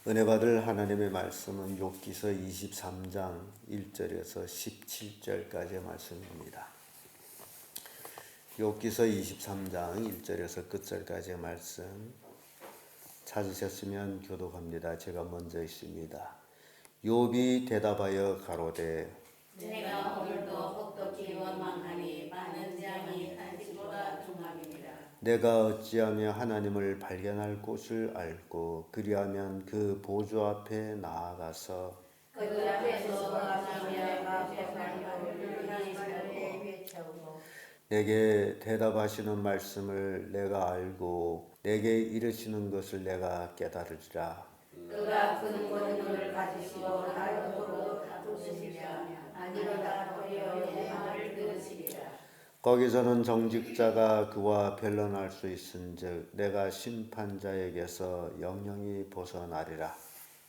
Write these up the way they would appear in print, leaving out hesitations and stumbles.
은혜 받을 하나님의 말씀은 욥기서 23장 1절에서 17절까지의 말씀입니다. 욥기서 23장 1절에서 끝절까지의 말씀 찾으셨으면 교독합니다. 제가 먼저 있습니다. 욥이 대답하여 가로되 내가 오늘도 혹독히 원망하니 많은 재앙이 탄식보다 중함이니라. 내가 어찌하며 하나님을 발견할 곳을 알고 그리하면 그 보좌 앞에 나아가서 그 앞에서 감사하며 감격하며 하나님을 외쳐오고 내게 대답하시는 말씀을 내가 알고 내게 이르시는 것을 내가 깨달으리라. 그가 큰 권능을 가지시고 나로부로 다투시리라. 아니로다 도리어 내 말을 들으시리라. 거기서는 정직자가 그와 변론할 수 있은즉 내가 심판자에게서 영영이 벗어나리라.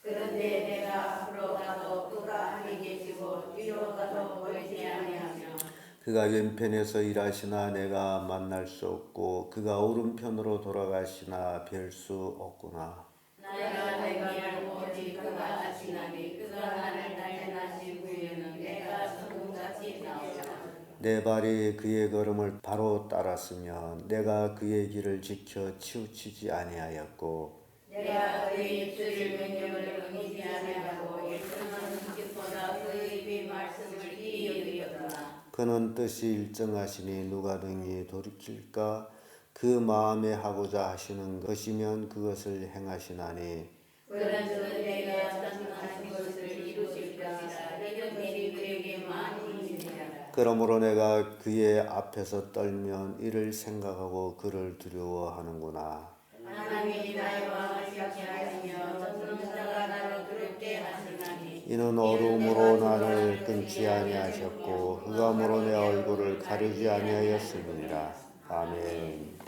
그런데 내가 앞으로 가도 그가 아니 계시고 뒤로 가도 보이지 아니하며 그가 왼편에서 일하시나 내가 만날 수 없고 그가 오른편으로 돌아가시나 뵐 수 없구나. 내가 알고 오직 그가 아시나니 그가 나를 단련하신 후에는 내가 성공같이 나오리라. 내 발이 그의 걸음을 바로 따랐으면 내가 그의 길을 지켜 치우치지 아니하였고 내가 그의 입술을 명령을 어기지 아니하고 일정한 음식보다 그의 입의 말씀을 이히 여겼구나. 그는 뜻이 일정하시니 누가 능히 돌이킬까? 그 마음에 하고자 하시는 것이면 그것을 행하시나니 그런즉 내가 전하신 것을 이루실 것이라. 이런 일이 그에게 많이 있느니라. 그러므로 내가 그의 앞에서 떨면 이를 생각하고 그를 두려워하는구나. 하나님이 나와 같이 하시며 전능자가 나로 두렵게 하시나니 이는 어두움으로 나를 끊지 아니하셨고 흑암으로 내 얼굴을 가리지 아니하였음이니라. 아멘.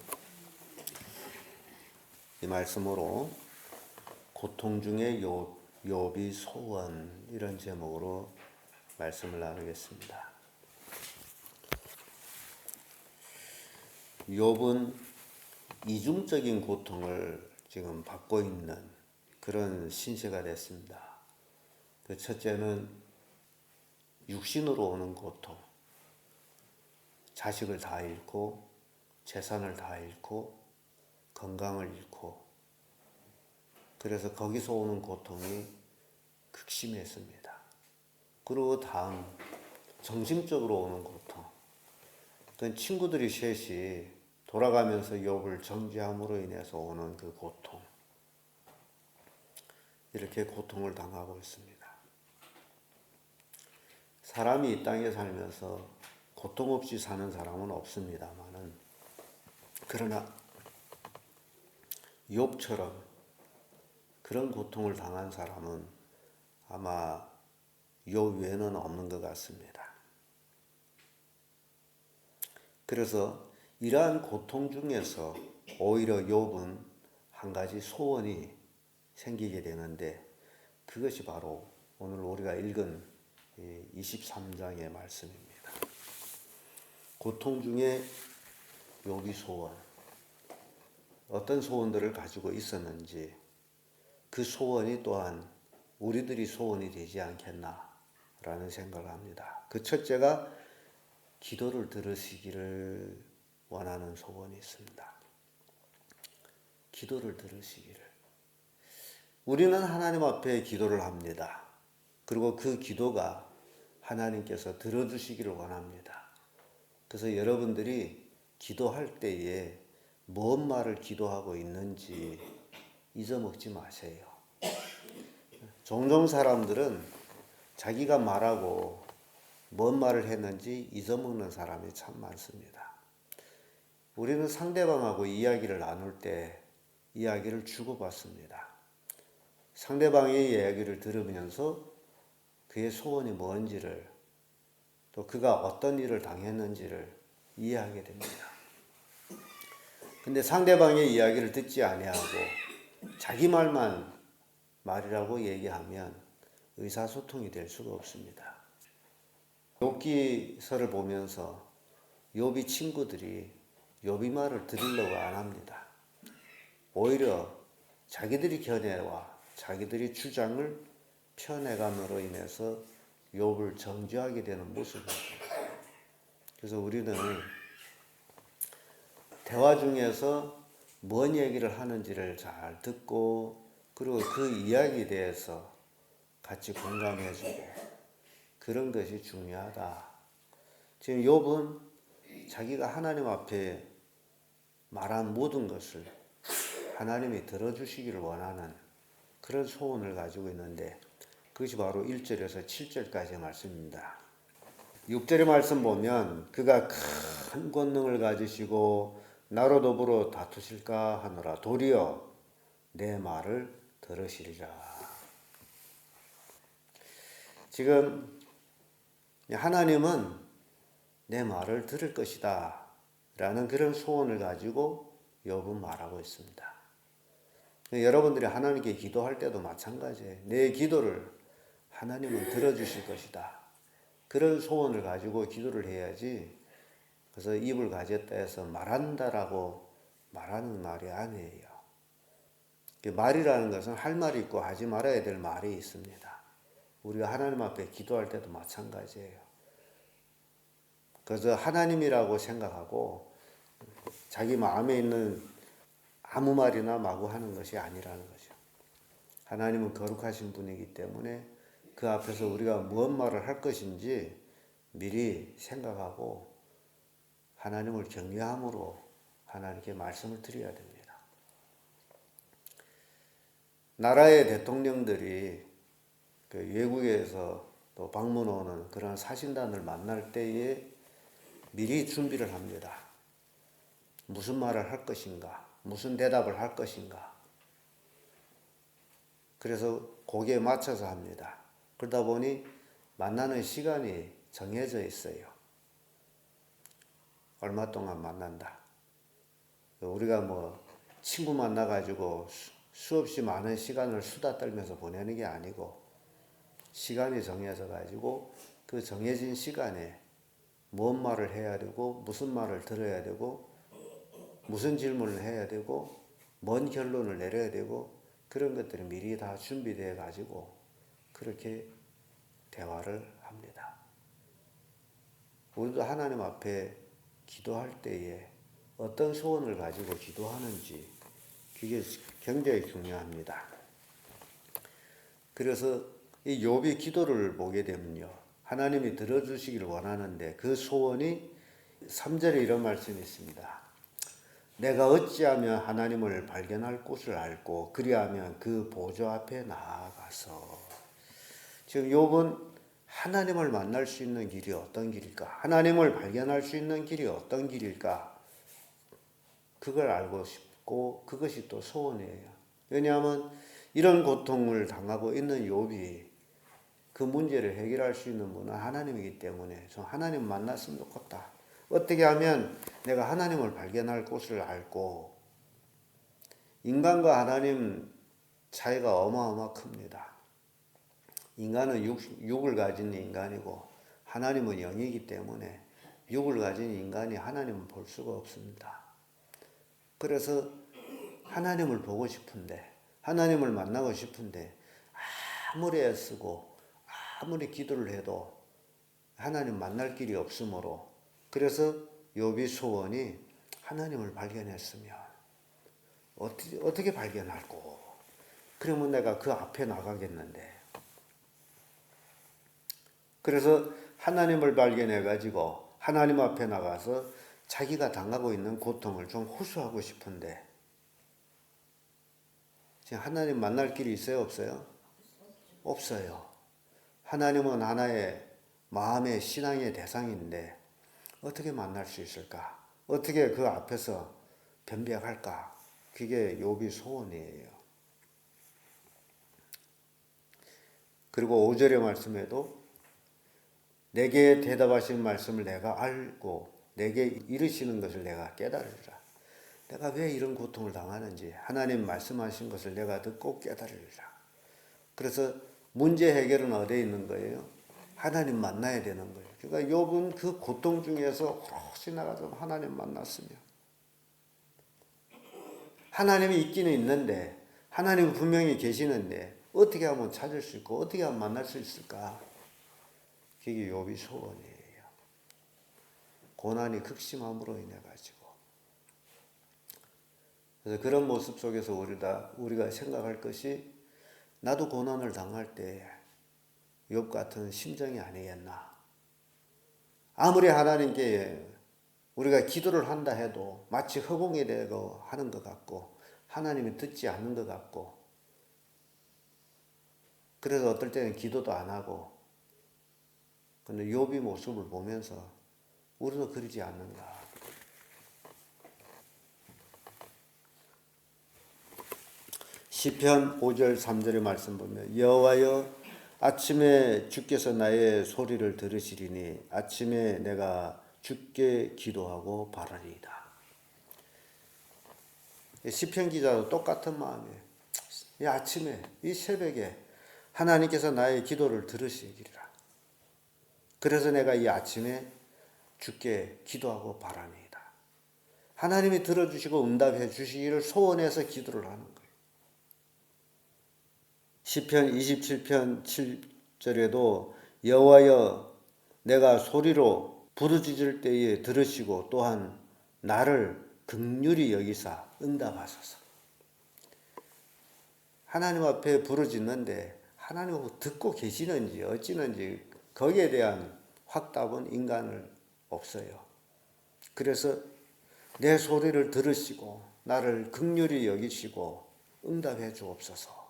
이 말씀으로 고통 중에 욥이 소원 이런 제목으로 말씀을 나누겠습니다. 욥은 이중적인 고통을 지금 받고 있는 그런 신세가 됐습니다. 그 첫째는 육신으로 오는 고통, 자식을 다 잃고 재산을 다 잃고 건강을 잃고 그래서 거기서 오는 고통이 극심했습니다. 그리고 다음 정신적으로 오는 고통. 어떤 친구들이 셋이 돌아가면서 욥을 정죄함으로 인해서 오는 그 고통. 이렇게 고통을 당하고 있습니다. 사람이 이 땅에 살면서 고통 없이 사는 사람은 없습니다만은 그러나 욥처럼 그런 고통을 당한 사람은 아마 욥 외에는 없는 것 같습니다. 그래서 이러한 고통 중에서 오히려 욥은 한 가지 소원이 생기게 되는데 그것이 바로 오늘 우리가 읽은 23장의 말씀입니다. 고통 중에 욥이 소원, 어떤 소원들을 가지고 있었는지 그 소원이 또한 우리들이 소원이 되지 않겠나라는 생각을 합니다. 그 첫째가 기도를 들으시기를 원하는 소원이 있습니다. 기도를 들으시기를. 우리는 하나님 앞에 기도를 합니다. 그리고 그 기도가 하나님께서 들어주시기를 원합니다. 그래서 여러분들이 기도할 때에 뭔 말을 기도하고 있는지 잊어먹지 마세요. 종종 사람들은 자기가 말하고 뭔 말을 했는지 잊어먹는 사람이 참 많습니다. 우리는 상대방하고 이야기를 나눌 때 이야기를 주고받습니다. 상대방의 이야기를 들으면서 그의 소원이 뭔지를 또 그가 어떤 일을 당했는지를 이해하게 됩니다. 근데 상대방의 이야기를 듣지 아니하고 자기 말만 말이라고 얘기하면 의사소통이 될 수가 없습니다. 욥기서를 보면서 욥이 친구들이 욥이 말을 들으려고 안 합니다. 오히려 자기들이 견해와 자기들이 주장을 펴내감으로 인해서 욥을 정죄하게 되는 모습입니다. 그래서 우리는 대화 중에서 뭔 얘기를 하는지를 잘 듣고 그리고 그 이야기에 대해서 같이 공감해주고 그런 것이 중요하다. 지금 욥은 자기가 하나님 앞에 말한 모든 것을 하나님이 들어주시기를 원하는 그런 소원을 가지고 있는데 그것이 바로 1절에서 7절까지의 말씀입니다. 6절의 말씀 보면 그가 큰 권능을 가지시고 나로 더불어 다투실까 하노라. 도리어 내 말을 들으시리라. 지금 하나님은 내 말을 들을 것이다 라는 그런 소원을 가지고 욥은 말하고 있습니다. 여러분들이 하나님께 기도할 때도 마찬가지예요. 내 기도를 하나님은 들어주실 것이다. 그런 소원을 가지고 기도를 해야지. 그래서 입을 가졌다 해서 말한다라고 말하는 말이 아니에요. 말이라는 것은 할 말이 있고 하지 말아야 될 말이 있습니다. 우리가 하나님 앞에 기도할 때도 마찬가지예요. 그래서 하나님이라고 생각하고 자기 마음에 있는 아무 말이나 마구 하는 것이 아니라는 거죠. 하나님은 거룩하신 분이기 때문에 그 앞에서 우리가 무슨 말을 할 것인지 미리 생각하고 하나님을 경외함으로 하나님께 말씀을 드려야 됩니다. 나라의 대통령들이 그 외국에서 또 방문 오는 그런 사신단을 만날 때에 미리 준비를 합니다. 무슨 말을 할 것인가, 무슨 대답을 할 것인가. 그래서 거기에 맞춰서 합니다. 그러다 보니 만나는 시간이 정해져 있어요. 얼마 동안 만난다. 우리가 뭐 친구 만나가지고 수없이 많은 시간을 수다 떨면서 보내는 게 아니고 시간이 정해져 가지고 그 정해진 시간에 뭔 말을 해야 되고 무슨 말을 들어야 되고 무슨 질문을 해야 되고 뭔 결론을 내려야 되고 그런 것들이 미리 다 준비되어 가지고 그렇게 대화를 합니다. 우리도 하나님 앞에 기도할 때에 어떤 소원을 가지고 기도하는지 그게 굉장히 중요합니다. 그래서 이 욥의 기도를 보게 되면요. 하나님이 들어주시기를 원하는데 그 소원이 3절에 이런 말씀이 있습니다. 내가 어찌하면 하나님을 발견할 곳을 알고 그리하면 그 보좌 앞에 나아가서. 지금 욥은 하나님을 만날 수 있는 길이 어떤 길일까? 하나님을 발견할 수 있는 길이 어떤 길일까? 그걸 알고 싶고 그것이 또 소원이에요. 왜냐하면 이런 고통을 당하고 있는 욥이 그 문제를 해결할 수 있는 분은 하나님이기 때문에 좀 하나님 만났으면 좋겠다. 어떻게 하면 내가 하나님을 발견할 곳을 알고 인간과 하나님 차이가 어마어마 큽니다. 인간은 육을 가진 인간이고 하나님은 영이기 때문에 육을 가진 인간이 하나님을 볼 수가 없습니다. 그래서 하나님을 보고 싶은데 하나님을 만나고 싶은데 아무리 애쓰고 아무리 기도를 해도 하나님 만날 길이 없으므로 그래서 욥의 소원이 하나님을 발견했으면 어떻게 발견할꼬? 그러면 내가 그 앞에 나가겠는데. 그래서 하나님을 발견해 가지고 하나님 앞에 나가서 자기가 당하고 있는 고통을 좀 호소하고 싶은데 지금 하나님 만날 길이 있어요, 없어요? 없어요. 하나님은 하나의 마음의 신앙의 대상인데 어떻게 만날 수 있을까? 어떻게 그 앞에서 변백할까? 그게 욥의 소원이에요. 그리고 5절의 말씀에도 내게 대답하신 말씀을 내가 알고 내게 이르시는 것을 내가 깨달으리라. 내가 왜 이런 고통을 당하는지 하나님 말씀하신 것을 내가 듣고 깨달으리라. 그래서 문제 해결은 어디에 있는 거예요? 하나님 만나야 되는 거예요. 그러니까 욥은 그 고통 중에서 혹시 나가서 하나님 만났으면 하나님이 있기는 있는데 하나님은 분명히 계시는데 어떻게 하면 찾을 수 있고 어떻게 하면 만날 수 있을까? 그게 욥의 소원이에요. 고난이 극심함으로 인해 가지고. 그래서 그런 모습 속에서 우리가 생각할 것이 나도 고난을 당할 때 욥 같은 심정이 아니겠나. 아무리 하나님께 우리가 기도를 한다 해도 마치 허공에 대고 하는 것 같고 하나님이 듣지 않는 것 같고 그래서 어떨 때는 기도도 안 하고 근데 욥의 모습을 보면서 우리도 그러지 않는가. 시편 5절 3절의 말씀 보면 여호와여 아침에 주께서 나의 소리를 들으시리니 아침에 내가 주께 기도하고 바라리이다. 시편 기자도 똑같은 마음이에요. 이 아침에 이 새벽에 하나님께서 나의 기도를 들으시기라. 그래서 내가 이 아침에 주께 기도하고 바라니이다. 하나님이 들어주시고 응답해 주시기를 소원해서 기도를 하는 거예요. 시편 27편 7절에도 여호와여 내가 소리로 부르짖을 때에 들으시고 또한 나를 긍휼히 여기사 응답하소서. 하나님 앞에 부르짖는데 하나님은 듣고 계시는지 어찌는지 거기에 대한 확답은 인간은 없어요. 그래서 내 소리를 들으시고 나를 긍휼히 여기시고 응답해 주옵소서.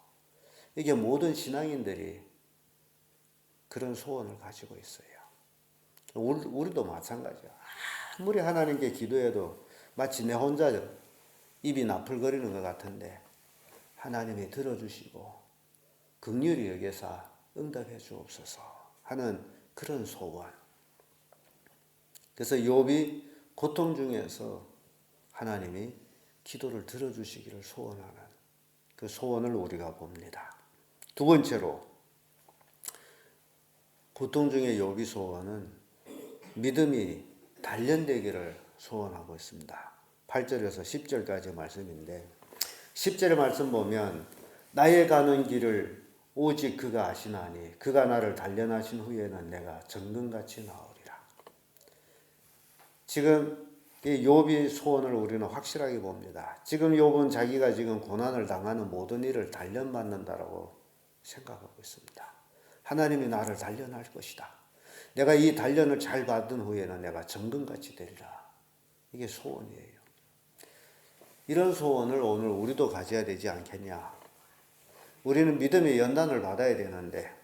이게 모든 신앙인들이 그런 소원을 가지고 있어요. 우리도 마찬가지야. 아무리 하나님께 기도해도 마치 내 혼자 입이 나풀거리는 것 같은데 하나님이 들어주시고 긍휼히 여기사 응답해 주옵소서 하는 그런 소원. 그래서 욥이 고통 중에서 하나님이 기도를 들어주시기를 소원하는 그 소원을 우리가 봅니다. 두 번째로 고통 중에 욥의 소원은 믿음이 단련되기를 소원하고 있습니다. 8절에서 10절까지 말씀인데 10절의 말씀 보면 나의 가는 길을 오직 그가 아시나니 그가 나를 단련하신 후에는 내가 정금같이 나오리라. 지금 이 욥의 소원을 우리는 확실하게 봅니다. 지금 욥은 자기가 지금 고난을 당하는 모든 일을 단련받는다라고 생각하고 있습니다. 하나님이 나를 단련할 것이다. 내가 이 단련을 잘 받은 후에는 내가 정금같이 되리라. 이게 소원이에요. 이런 소원을 오늘 우리도 가져야 되지 않겠냐. 우리는 믿음의 연단을 받아야 되는데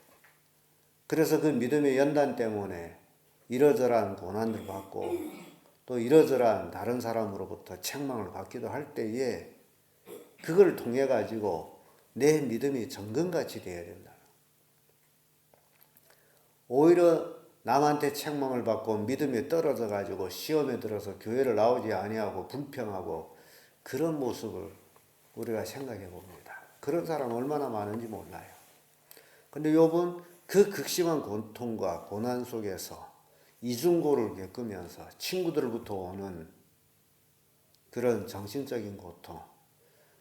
그래서 그 믿음의 연단 때문에 이러저러한 고난을 받고 또 이러저러한 다른 사람으로부터 책망을 받기도 할 때에 그걸 통해 가지고 내 믿음이 정금같이 되어야 된다. 오히려 남한테 책망을 받고 믿음이 떨어져 가지고 시험에 들어서 교회를 나오지 아니하고 불평하고 그런 모습을 우리가 생각해 봅니다. 그런 사람 얼마나 많은지 몰라요. 근데 욥은 그 극심한 고통과 고난 속에서 이중고를 겪으면서 친구들부터 오는 그런 정신적인 고통,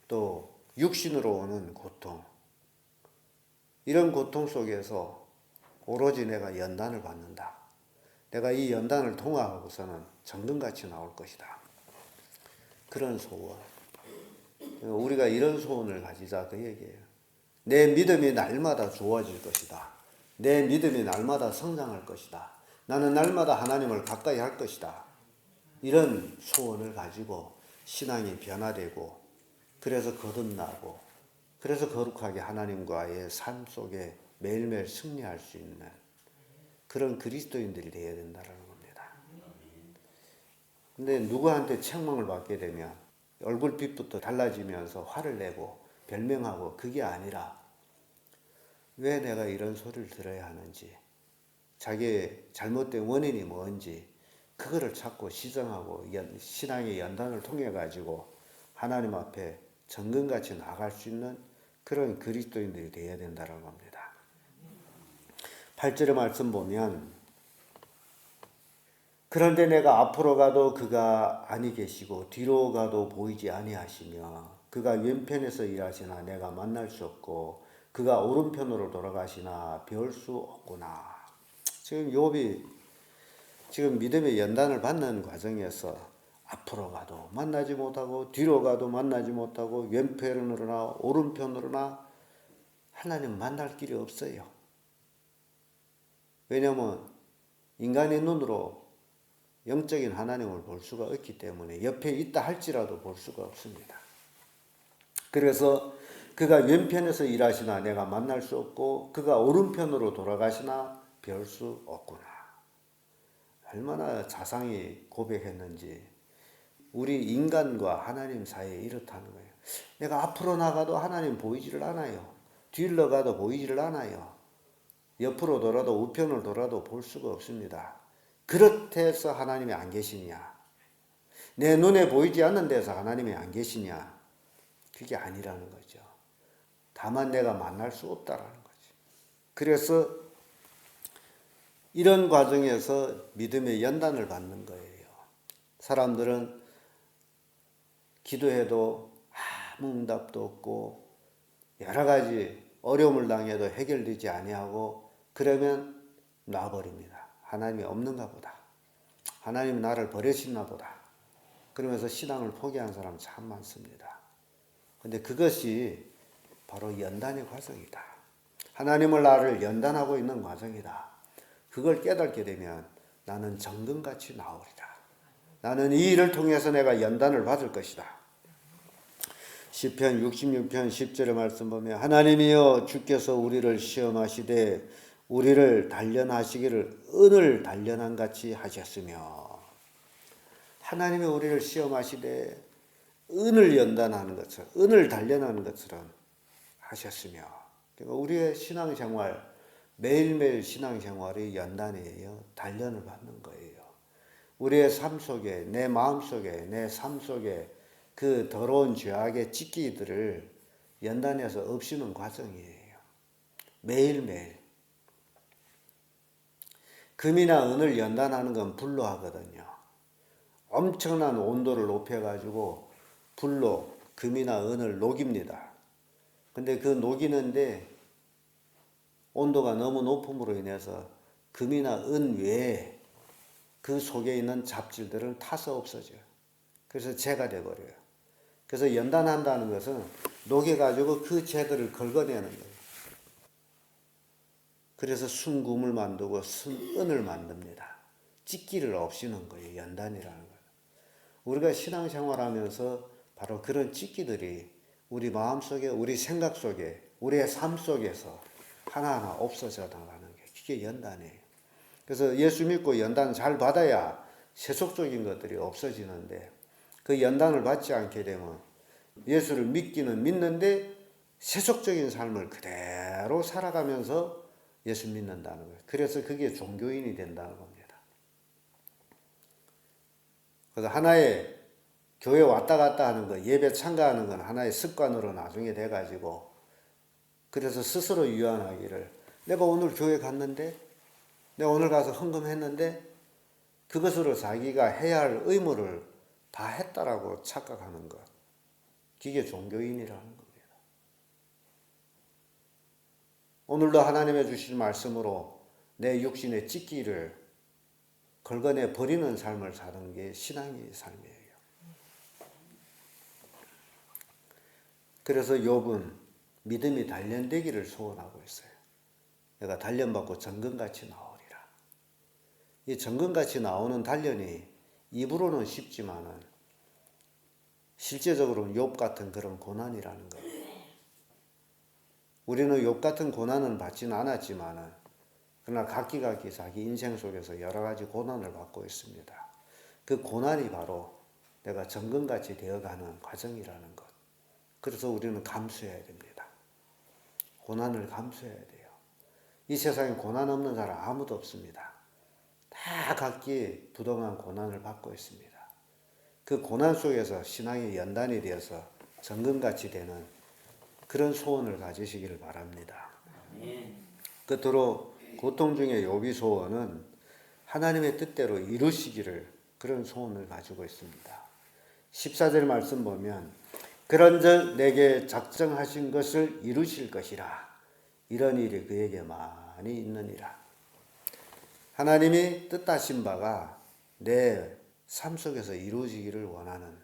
또 육신으로 오는 고통, 이런 고통 속에서 오로지 내가 연단을 받는다. 내가 이 연단을 통과하고서는 정금같이 나올 것이다. 그런 소원. 우리가 이런 소원을 가지자 그 얘기예요. 내 믿음이 날마다 좋아질 것이다. 내 믿음이 날마다 성장할 것이다. 나는 날마다 하나님을 가까이 할 것이다. 이런 소원을 가지고 신앙이 변화되고 그래서 거듭나고 그래서 거룩하게 하나님과의 삶 속에 매일매일 승리할 수 있는 그런 그리스도인들이 되어야 된다는 겁니다. 근데 누구한테 책망을 받게 되면 얼굴빛부터 달라지면서 화를 내고 별명하고 그게 아니라 왜 내가 이런 소리를 들어야 하는지 자기의 잘못된 원인이 뭔지 그거를 찾고 시정하고 신앙의 연단을 통해 가지고 하나님 앞에 정금같이 나아갈 수 있는 그런 그리스도인들이 되어야 된다는 겁니다. 8절의 말씀 보면 그런데 내가 앞으로 가도 그가 아니 계시고 뒤로 가도 보이지 아니하시며 그가 왼편에서 일하시나 내가 만날 수 없고 그가 오른편으로 돌아가시나 배울 수 없구나. 지금 욥이 지금 믿음의 연단을 받는 과정에서 앞으로 가도 만나지 못하고 뒤로 가도 만나지 못하고 왼편으로나 오른편으로나 하나님 만날 길이 없어요. 왜냐하면 인간의 눈으로 영적인 하나님을 볼 수가 없기 때문에 옆에 있다 할지라도 볼 수가 없습니다. 그래서 그가 왼편에서 일하시나 내가 만날 수 없고 그가 오른편으로 돌아가시나 배울 수 없구나. 얼마나 자상히 고백했는지. 우리 인간과 하나님 사이에 이렇다는 거예요. 내가 앞으로 나가도 하나님 보이지를 않아요. 뒤로 가도 보이지를 않아요. 옆으로 돌아도 우편을 돌아도 볼 수가 없습니다. 그렇대서 하나님이 안 계시냐? 내 눈에 보이지 않는 데서 하나님이 안 계시냐? 그게 아니라는 거죠. 다만 내가 만날 수 없다라는 거죠. 그래서 이런 과정에서 믿음의 연단을 받는 거예요. 사람들은 기도해도 아무 응답도 없고 여러 가지 어려움을 당해도 해결되지 아니하고 그러면 놔버립니다. 하나님이 없는가 보다. 하나님이 나를 버리시나 보다. 그러면서 신앙을 포기한 사람 참 많습니다. 근데 그것이 바로 연단의 과정이다. 하나님을 나를 연단하고 있는 과정이다. 그걸 깨닫게 되면 나는 정금같이 나오리라. 나는 이 일을 통해서 내가 연단을 받을 것이다. 시편 66편 10절의 말씀 보면 하나님이여 주께서 우리를 시험하시되 우리를 단련하시기를 은을 단련한 같이 하셨으며 하나님이 우리를 시험하시되 은을 연단하는 것처럼 은을 단련하는 것처럼 하셨으며 그러니까 우리의 신앙생활 매일매일 신앙생활이 연단이에요. 단련을 받는 거예요. 우리의 삶 속에 내 마음 속에 내 삶 속에 그 더러운 죄악의 찢기들을 연단해서 없애는 과정이에요. 매일매일. 금이나 은을 연단하는 건 불로 하거든요. 엄청난 온도를 높여가지고 불로 금이나 은을 녹입니다. 근데 그 녹이는데 온도가 너무 높음으로 인해서 금이나 은 외에 그 속에 있는 잡질들은 타서 없어져요. 그래서 재가 돼버려요. 그래서 연단한다는 것은 녹여가지고 그 재들을 긁어내는 거예요. 그래서 순금을 만들고 순은을 만듭니다. 찢기를 없애는 거예요. 연단이라는 거예요. 우리가 신앙생활하면서 바로 그런 찢기들이 우리 마음속에 우리 생각 속에 우리의 삶 속에서 하나하나 없어져 나가는 게 그게 연단이에요. 그래서 예수 믿고 연단 잘 받아야 세속적인 것들이 없어지는데 그 연단을 받지 않게 되면 예수를 믿기는 믿는데 세속적인 삶을 그대로 살아가면서 예수 믿는다는 거예요. 그래서 그게 종교인이 된다는 겁니다. 그래서 하나의 교회 왔다 갔다 하는 거, 예배 참가하는 건 하나의 습관으로 나중에 돼가지고 그래서 스스로 유한하기를 내가 오늘 교회 갔는데 내가 오늘 가서 헌금했는데 그것으로 자기가 해야 할 의무를 다 했다라고 착각하는 것. 그게 종교인이라는 겁니다. 오늘도 하나님의 주신 말씀으로 내 육신의 찢기를 긁어내 버리는 삶을 사는 게 신앙의 삶이에요. 그래서 욥은 믿음이 단련되기를 소원하고 있어요. 내가 단련받고 정금같이 나오리라. 이 정금같이 나오는 단련이 입으로는 쉽지만은 실제적으로는 욥 같은 그런 고난이라는 거예요. 우리는 욥 같은 고난은 받지는 않았지만은 그러나 각기 자기 인생 속에서 여러 가지 고난을 받고 있습니다. 그 고난이 바로 내가 정금같이 되어가는 과정이라는 것. 그래서 우리는 감수해야 됩니다. 고난을 감수해야 돼요. 이 세상에 고난 없는 사람 아무도 없습니다. 다 각기 부동한 고난을 받고 있습니다. 그 고난 속에서 신앙의 연단이 되어서 정금같이 되는 그런 소원을 가지시기를 바랍니다. 끝으로 고통 중에 욥의 소원은 하나님의 뜻대로 이루시기를 그런 소원을 가지고 있습니다. 14절 말씀 보면 그런즉 내게 작정하신 것을 이루실 것이라. 이런 일이 그에게 많이 있느니라. 하나님이 뜻하신 바가 내 삶 속에서 이루어지기를 원하는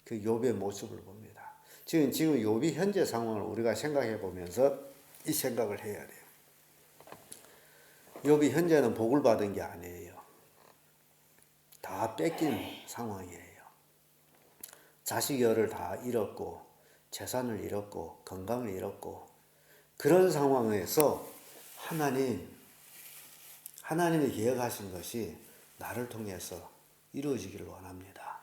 그 욥의 모습을 봅니다. 지금 욥이 현재 상황을 우리가 생각해 보면서 이 생각을 해야 돼요. 욥이 현재는 복을 받은 게 아니에요. 다 뺏긴 상황이에요. 자식 열을 다 잃었고 재산을 잃었고 건강을 잃었고 그런 상황에서 하나님이 계획하신 것이 나를 통해서 이루어지기를 원합니다.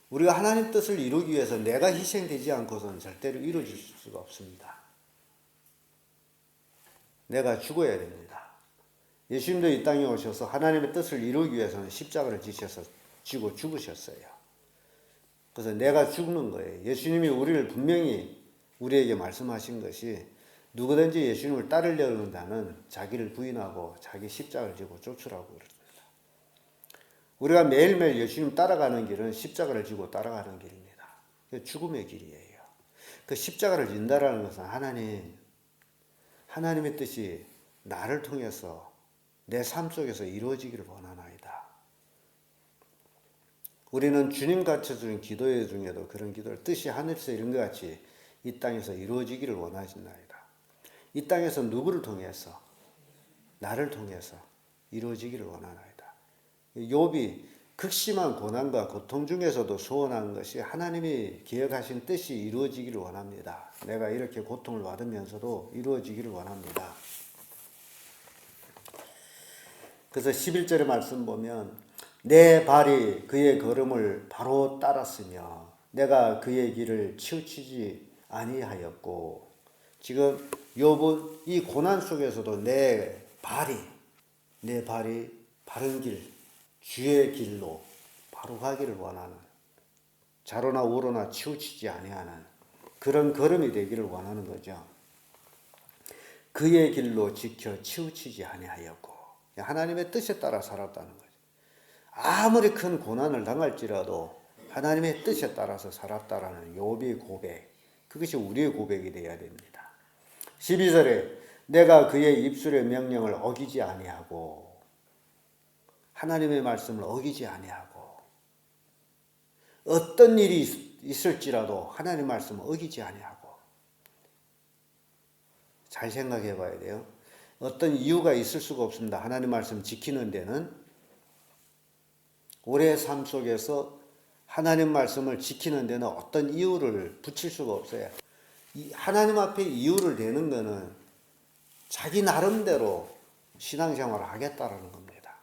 우리가 하나님 뜻을 이루기 위해서 내가 희생되지 않고서는 절대로 이루어질 수가 없습니다. 내가 죽어야 됩니다. 예수님도 이 땅에 오셔서 하나님의 뜻을 이루기 위해서는 십자가를 지고 죽으셨어요. 그래서 내가 죽는 거예요. 예수님이 우리를 분명히 우리에게 말씀하신 것이 누구든지 예수님을 따르려는 자는 자기를 부인하고 자기 십자가를 지고 쫓으라고 그랬습니다. 우리가 매일매일 예수님 따라가는 길은 십자가를 지고 따라가는 길입니다. 죽음의 길이에요. 그 십자가를 진다라는 것은 하나님의 뜻이 나를 통해서 내 삶 속에서 이루어지기를 원하나이다. 우리는 주님 가르쳐주는 기도회 중에도 그런 기도를 뜻이 하늘에서 이룬 것 같이 이 땅에서 이루어지기를 원하신나이다. 이 땅에서 누구를 통해서? 나를 통해서 이루어지기를 원하나이다. 욥이 극심한 고난과 고통 중에서도 소원한 것이 하나님이 기획하신 뜻이 이루어지기를 원합니다. 내가 이렇게 고통을 받으면서도 이루어지기를 원합니다. 그래서 11절의 말씀 보면 내 발이 그의 걸음을 바로 따랐으며 내가 그의 길을 치우치지 아니하였고, 지금 욥은 이 고난 속에서도 내 발이 바른 길, 주의 길로 바로 가기를 원하는, 좌로나 우로나 치우치지 아니하는 그런 걸음이 되기를 원하는 거죠. 그의 길로 지켜 치우치지 아니하였고, 하나님의 뜻에 따라 살았다는 거죠. 아무리 큰 고난을 당할지라도 하나님의 뜻에 따라서 살았다라는 욥의 고백, 그것이 우리의 고백이 되어야 됩니다. 12절에 내가 그의 입술의 명령을 어기지 아니하고, 하나님의 말씀을 어기지 아니하고, 어떤 일이 있을지라도 하나님의 말씀을 어기지 아니하고. 잘 생각해 봐야 돼요. 어떤 이유가 있을 수가 없습니다. 하나님 말씀 지키는 데는 우리의 삶 속에서 하나님 말씀을 지키는 데는 어떤 이유를 붙일 수가 없어요. 하나님 앞에 이유를 대는 것은 자기 나름대로 신앙생활을 하겠다라는 겁니다.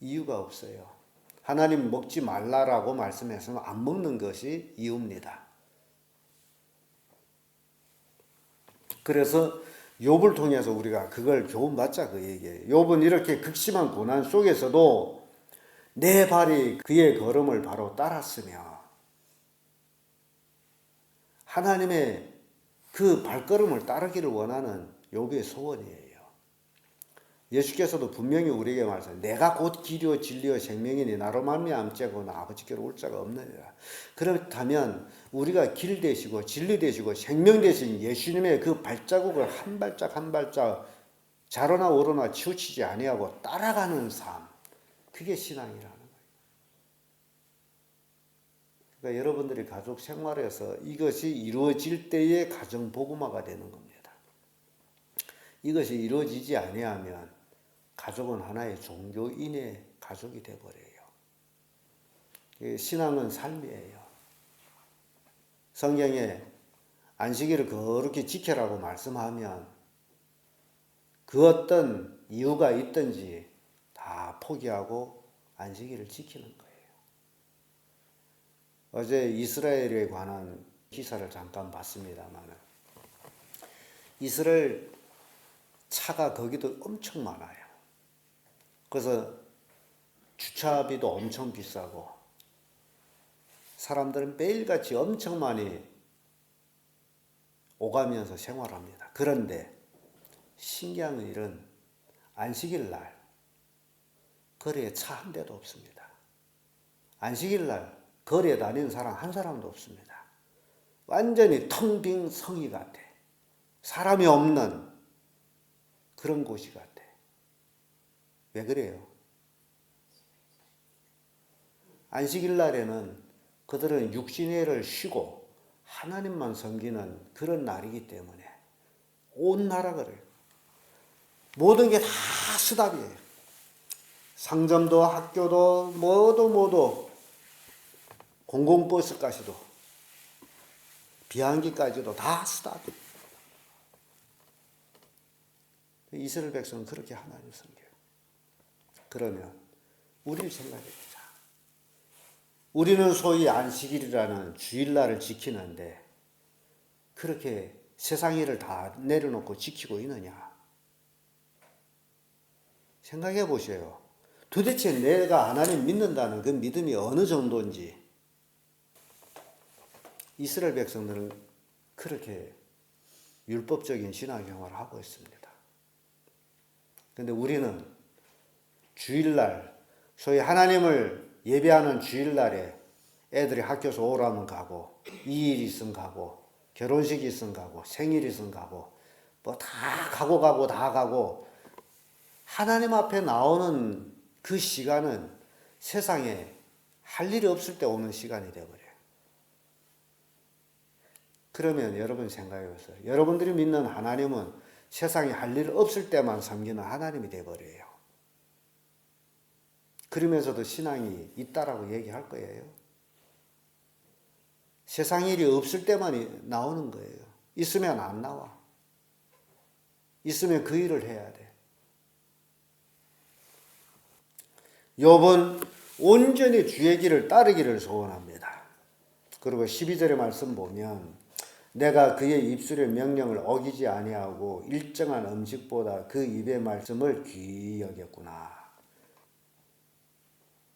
이유가 없어요. 하나님 먹지 말라라고 말씀해서는 안 먹는 것이 이유입니다. 그래서 욥을 통해서 우리가 그걸 교훈받자 그 얘기예요. 욥은 이렇게 극심한 고난 속에서도 내 발이 그의 걸음을 바로 따랐으며, 하나님의 그 발걸음을 따르기를 원하는 욥의 소원이에요. 예수께서도 분명히 우리에게 말씀하셨어요. 내가 곧 길이요 진리요 생명이니 나로 말미암자고는 아버지께로 올 자가 없느니라. 그렇다면 우리가 길 되시고 진리 되시고 생명 되신 예수님의 그 발자국을 한 발짝 한 발짝 좌로나 우로나 치우치지 아니하고 따라가는 삶, 그게 신앙이라는 거예요. 그러니까 여러분들이 가족 생활에서 이것이 이루어질 때의 가정 복음화가 되는 겁니다. 이것이 이루어지지 아니하면 가족은 하나의 종교인의 가족이 되어버려요. 신앙은 삶이에요. 성경에 안식일을 거룩히 지켜라고 말씀하면 그 어떤 이유가 있든지 다 포기하고 안식일을 지키는 거예요. 어제 이스라엘에 관한 기사를 잠깐 봤습니다만, 이스라엘 차가 거기도 엄청 많아요. 그래서 주차비도 엄청 비싸고 사람들은 매일같이 엄청 많이 오가면서 생활합니다. 그런데 신기한 일은 안식일 날 거리에 차 한 대도 없습니다. 안식일 날 거리에 다니는 사람 한 사람도 없습니다. 완전히 텅 빈 성이 같아. 사람이 없는 그런 곳이 같아. 왜 그래요? 안식일 날에는 그들은 육신회를 쉬고 하나님만 섬기는 그런 날이기 때문에 온 나라가 그래요. 모든 게 다 스탑이에요. 상점도 학교도 모두 공공버스까지도 비행기까지도 다 스탑이에요. 이스라엘 백성은 그렇게 하나님을 섬겨요. 그러면 우리를 생각해 보자. 우리는 소위 안식일이라는 주일날을 지키는데 그렇게 세상 일을 다 내려놓고 지키고 있느냐? 생각해 보세요. 도대체 내가 하나님 믿는다는 그 믿음이 어느 정도인지. 이스라엘 백성들은 그렇게 율법적인 신앙생활을 하고 있습니다. 그런데 우리는 주일날, 소위 하나님을 예배하는 주일날에 애들이 학교에서 오라면 가고, 이일 있으면 가고, 결혼식 있으면 가고, 생일 있으면 가고, 뭐 다 가고, 하나님 앞에 나오는 그 시간은 세상에 할 일이 없을 때 오는 시간이 되어버려요. 그러면 여러분 생각해 보세요. 여러분들이 믿는 하나님은 세상에 할 일 없을 때만 섬기는 하나님이 되어버려요. 그러면서도 신앙이 있다라고 얘기할 거예요. 세상 일이 없을 때만 나오는 거예요. 있으면 안 나와. 있으면 그 일을 해야 돼. 욥은 온전히 주의 길을 따르기를 소원합니다. 그리고 12절의 말씀 보면 내가 그의 입술의 명령을 어기지 아니하고 일정한 음식보다 그 입의 말씀을 귀히 여겼구나.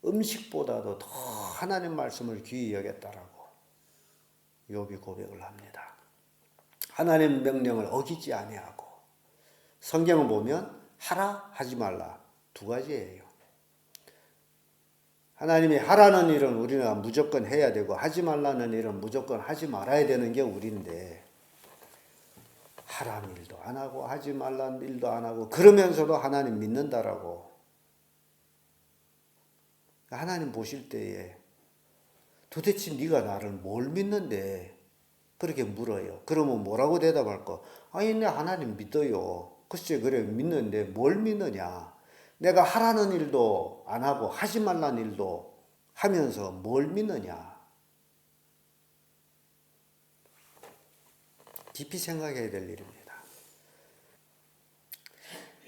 음식보다도 더 하나님 말씀을 귀히 여겼다라고 욥이 고백을 합니다. 하나님 명령을 어기지 아니하고 성경을 보면 하라 하지 말라 두 가지예요. 하나님이 하라는 일은 우리가 무조건 해야 되고 하지 말라는 일은 무조건 하지 말아야 되는 게 우리인데 하라는 일도 안 하고 하지 말라는 일도 안 하고 그러면서도 하나님 믿는다라고. 하나님 보실 때에 도대체 네가 나를 뭘 믿는데 그렇게 물어요. 그러면 뭐라고 대답할까? 아니 내 하나님 믿어요. 글쎄 그래 믿는데 뭘 믿느냐. 내가 하라는 일도 안 하고 하지 말라는 일도 하면서 뭘 믿느냐. 깊이 생각해야 될 일입니다.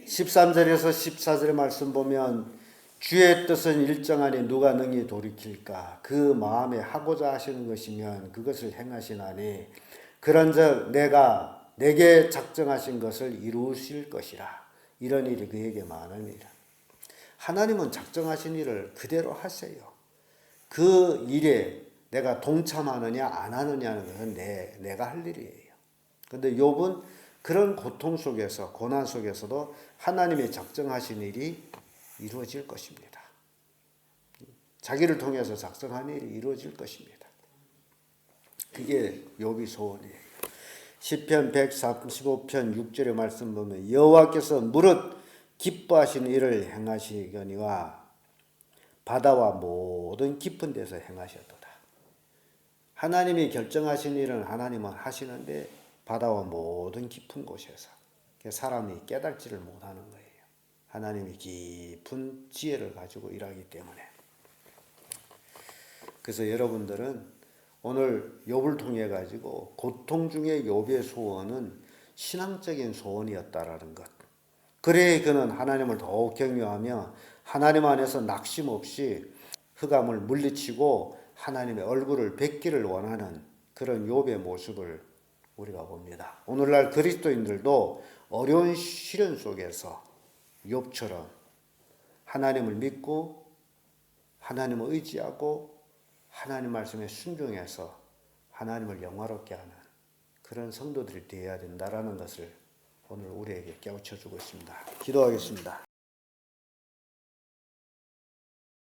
13절에서 14절의 말씀 보면 주의 뜻은 일정하니 누가 능히 돌이킬까. 그 마음에 하고자 하시는 것이면 그것을 행하시나니 그런즉 내가 내게 작정하신 것을 이루실 것이라. 이런 일이 그에게 많으니라. 하나님은 작정하신 일을 그대로 하세요. 그 일에 내가 동참하느냐 안 하느냐는 것은 내가 할 일이에요. 그런데 욥은 그런 고통 속에서 고난 속에서도 하나님의 작정하신 일이 이루어질 것입니다. 자기를 통해서 작정한 일이 이루어질 것입니다. 그게 욥의 소원이에요. 시편 135편 6절의 말씀 보면 여호와께서 무릇 기뻐하신 일을 행하시거니와 바다와 모든 깊은 데서 행하셨도다. 하나님이 결정하신 일은 하나님은 하시는데 바다와 모든 깊은 곳에서 사람이 깨닫지를 못하는 거예요. 하나님이 깊은 지혜를 가지고 일하기 때문에. 그래서 여러분들은 오늘 욥을 통해 가지고 고통 중에 욥의 소원은 신앙적인 소원이었다라는 것. 그래 그는 하나님을 더욱 경외하며 하나님 안에서 낙심 없이 흑암을 물리치고 하나님의 얼굴을 뵙기를 원하는 그런 욥의 모습을 우리가 봅니다. 오늘날 그리스도인들도 어려운 시련 속에서 욥처럼 하나님을 믿고 하나님을 의지하고 하나님 말씀에 순종해서 하나님을 영화롭게 하는 그런 성도들이 되어야 된다라는 것을 오늘 우리에게 깨우쳐 주고 있습니다. 기도하겠습니다.